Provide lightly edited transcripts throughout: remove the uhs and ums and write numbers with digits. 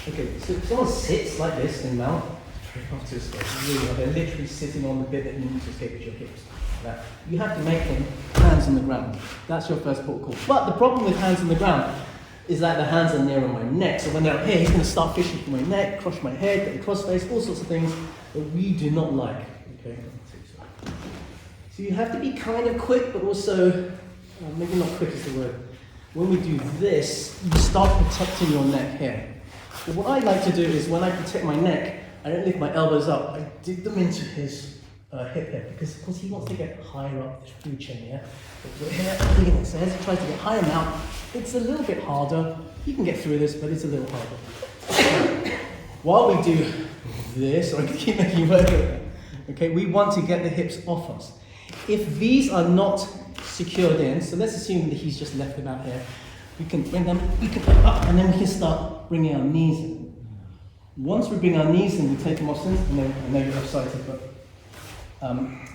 Okay, so if someone sits like this in mount, very hard to escape. They're literally sitting on the bit that you need to escape with your hips. That. You have to make him hands on the ground. That's your first port of call. But the problem with hands on the ground is that the hands are near my neck. So when they're up here, he's going to start fishing for my neck, crush my head, get the crossface, all sorts of things that we do not like. Okay. So you have to be kind of quick, but also, maybe not quick is the word. When we do this, you start protecting your neck here. But what I like to do is when I protect my neck, I don't lift my elbows up, I dig them into his hip here, because of course he wants to get higher up this food chain here. But we're here, so as he tries to get higher now, it's a little bit harder. You can get through this, but it's a little harder. While we do this, or I keep making you work, okay, we want to get the hips off us. If these are not secured in, so let's assume that he's just left them out here, we can bring them, we can up, and then we can start bringing our knees in. Once we bring our knees in, we take them off since, and then I know you're excited, but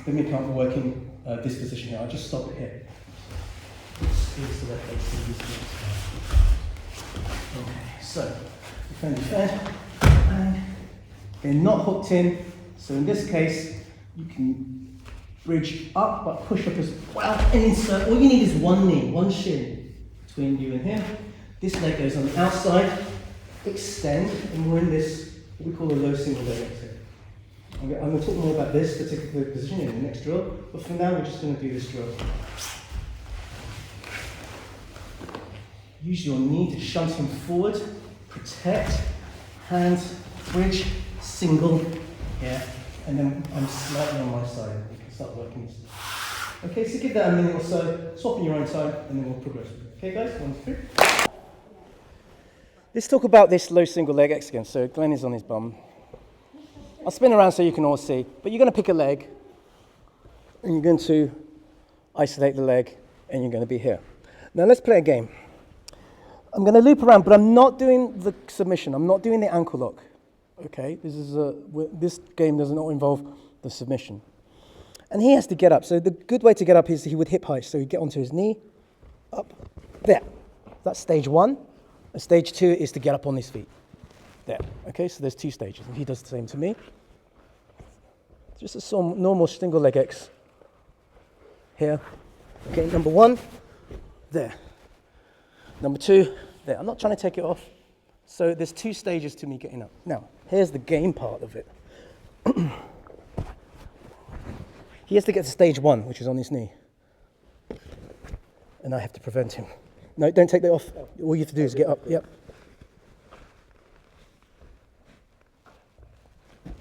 let me count the working this position here. I'll just stop it here. Okay, so defend, and they're not hooked in. So in this case, you can bridge up, but push up as well and insert. All you need is one knee, one shin between you and him. This leg goes on the outside, extend, and we're in this, what we call a low single leg exit. I'm going to talk more about this particular position in the next drill, but for now we're just going to do this drill. Use your knee to shunt him forward, protect, hands, bridge, single, here, and then I'm slightly on my side. You can start working this. Okay, so give that a minute or so, swap on your own side, and then we'll progress. Okay guys, 1, 2, 3. Let's talk about this low single leg X again. So Glenn is on his bum. I'll spin around so you can all see, but you're going to pick a leg, and you're going to isolate the leg, and you're going to be here. Now let's play a game. I'm going to loop around, but I'm not doing the submission. I'm not doing the ankle lock. Okay, this game does not involve the submission. And he has to get up. So the good way to get up is he would hip height. So he'd get onto his knee, up, there. That's stage 1. And stage 2 is to get up on his feet. There. Okay, so there's 2 stages. And he does the same to me. Just a normal single leg X. Here. Okay, number 1, there. Number 2, there. I'm not trying to take it off. So there's 2 stages to me getting up. Now, here's the game part of it. He has to get to stage 1, which is on his knee. And I have to prevent him. No, don't take that off. All you have to do is get up. Yep.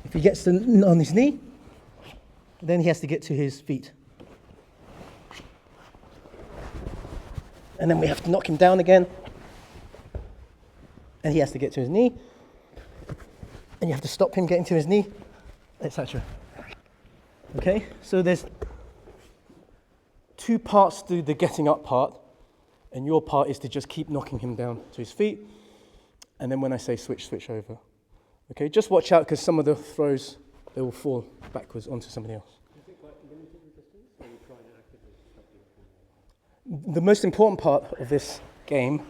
If he gets on his knee, then he has to get to his feet. And then we have to knock him down again. And he has to get to his knee. And you have to stop him getting to his knee, etc. Okay, so there's 2 parts to the getting up part. And your part is to just keep knocking him down to his feet. And then when I say switch, switch over. Okay, just watch out because some of the throws, they will fall backwards onto somebody else. Is it quite limited resistance, or are you trying to actively stop you? The most important part of this game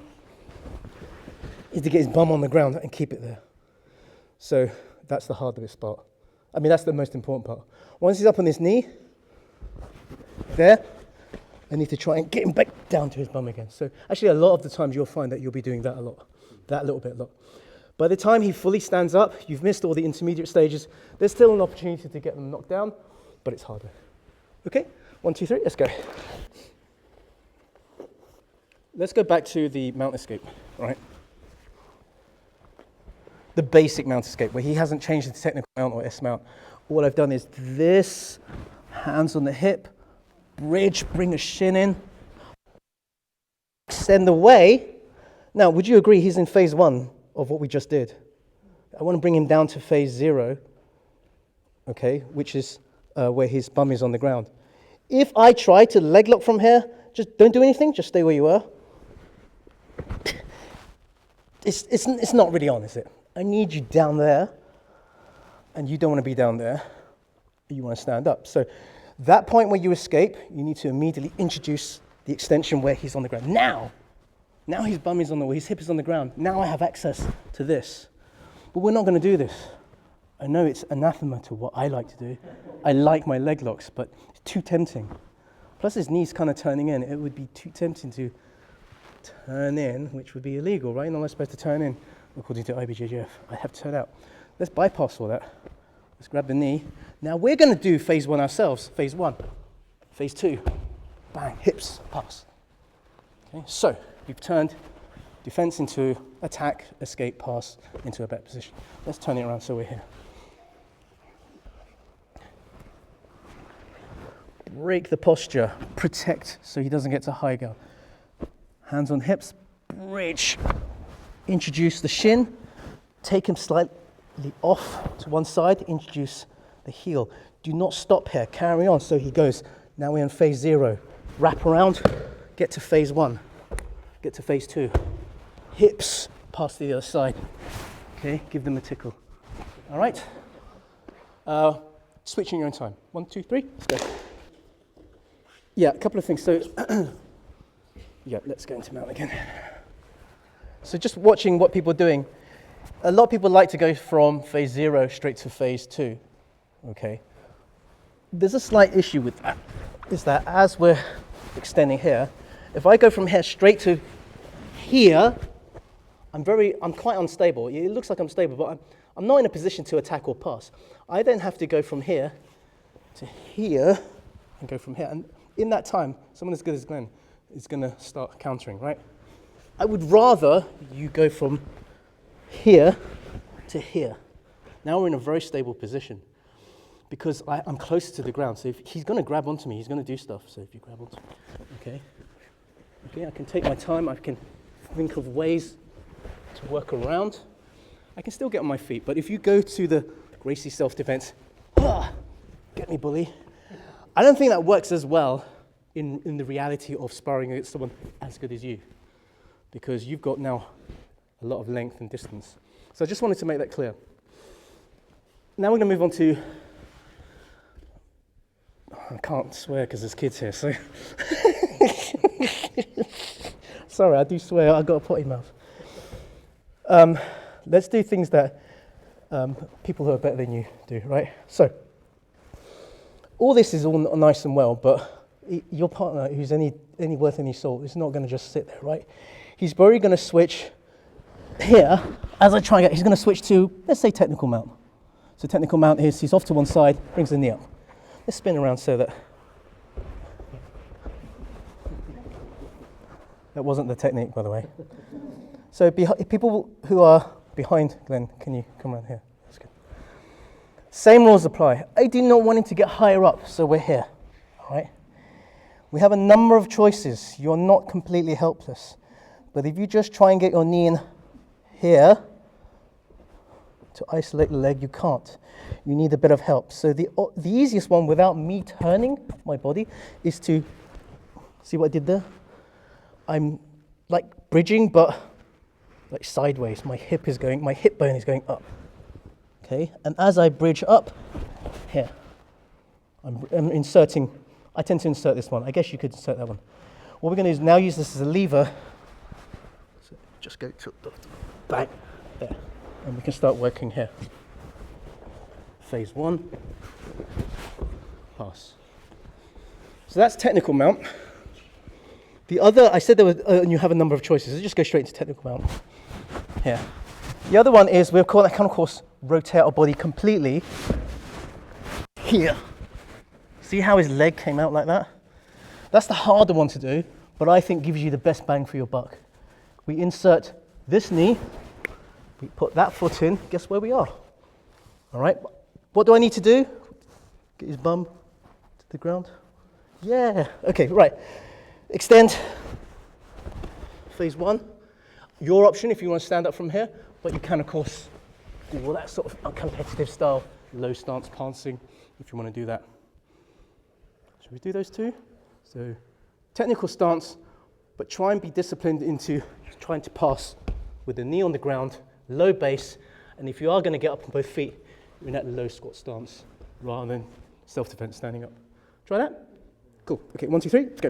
is to get his bum on the ground and keep it there. So that's the hardest part. I mean, that's the most important part. Once he's up on his knee, there, I need to try and get him back down to his bum again. So actually a lot of the times you'll find that you'll be doing that a lot, that little bit a lot. By the time he fully stands up, you've missed all the intermediate stages. There's still an opportunity to get them knocked down, but it's harder. Okay, 1, 2, 3, let's go. Let's go back to the mount escape, all right? The basic mount escape, where he hasn't changed the technical mount or S mount. All I've done is this, hands on the hip, bridge, bring a shin in, extend away. Now, would you agree he's in phase 1 of what we just did? I want to bring him down to phase 0, okay, which is where his bum is on the ground. If I try to leg lock from here, just don't do anything, just stay where you are. It's not really on, is it? I need you down there, and you don't want to be down there. You want to stand up. So that point where you escape, you need to immediately introduce the extension where he's on the ground. Now his bum is on the, his hip is on the ground. Now I have access to this. But we're not going to do this. I know it's anathema to what I like to do. I like my leg locks, but it's too tempting. Plus his knee's kind of turning in. It would be too tempting to turn in, which would be illegal, right? You're not supposed to turn in, according to IBJJF. I have to turn out. Let's bypass all that. Let's grab the knee. Now we're going to do phase 1 ourselves. Phase 1. Phase 2. Bang. Hips. Pass. Okay. So we've turned defense into attack, escape, pass, into a better position. Let's turn it around so we're here. Break the posture. Protect so he doesn't get to high guard. Hands on hips. Bridge. Introduce the shin. Take him slightly off to one side. Introduce the heel. Do not stop here. Carry on so he goes. Now we're in phase 0. Wrap around. Get to phase 1. Get to phase 2. Hips. Pass to the other side. Okay, give them a tickle. All right. Switch in your own time. 1, 2, 3. Let's go. Yeah, a couple of things. So, yeah, let's go into mount again. So just watching what people are doing. A lot of people like to go from phase 0 straight to phase 2. Okay. There's a slight issue with that. Is that as we're extending here, if I go from here straight to here, I'm quite unstable. It looks like I'm stable, but I'm not in a position to attack or pass. I then have to go from here to here and go from here. And in that time, someone as good as Glenn is going to start countering, right? I would rather you go from here to here. Now we're in a very stable position because I'm closer to the ground. So if he's going to grab onto me, he's going to do stuff. So if you grab onto me, okay, I can take my time. I can think of ways to work around. I can still get on my feet, but if you go to the Gracie self-defense, get me, bully. I don't think that works as well in the reality of sparring against someone as good as you, because you've got now a lot of length and distance. So I just wanted to make that clear. Now we're going to move on to, I can't swear because there's kids here, so. Sorry, I do swear, I've got a potty mouth. Let's do things that people who are better than you do, right? So, all this is all nice and well, but your partner, who's any worth any salt, is not going to just sit there, right? He's probably going to switch here, as I try and he's going to switch to, let's say, technical mount. So technical mount is, he's off to one side, brings the knee up. Let's spin around so that wasn't the technique, by the way. So people who are behind Glenn, can you come around here? That's good. Same rules apply. I do not want him to get higher up, so we're here, all right? We have a number of choices. You're not completely helpless. But if you just try and get your knee in here to isolate the leg, you can't. You need a bit of help. So the easiest one without me turning my body is to, see what I did there? I'm like bridging, but like sideways. My hip bone is going up. Okay, and as I bridge up, here, I'm inserting, I tend to insert this one. I guess you could insert that one. What we're going to do is now use this as a lever. So just go to the back there, and we can start working here. Phase 1, pass. So that's technical mount. The other, I said there was, you have a number of choices. Let's just go straight into technical mount. Here. The other one is we'll call that, of course, rotate our body completely. Here. See how his leg came out like that? That's the harder one to do, but I think gives you the best bang for your buck. We insert this knee, we put that foot in, guess where we are? All right, what do I need to do? Get his bum to the ground. Yeah, okay, right. Extend, phase 1. Your option if you want to stand up from here, but you can, of course, do all that sort of competitive style, low stance passing, if you want to do that. Should we do those two? So, technical stance, but try and be disciplined into trying to pass with the knee on the ground, low base, and if you are going to get up on both feet, you're in that low squat stance rather than self-defense standing up. Try that? Cool. Okay, 1, 2, 3, let's go.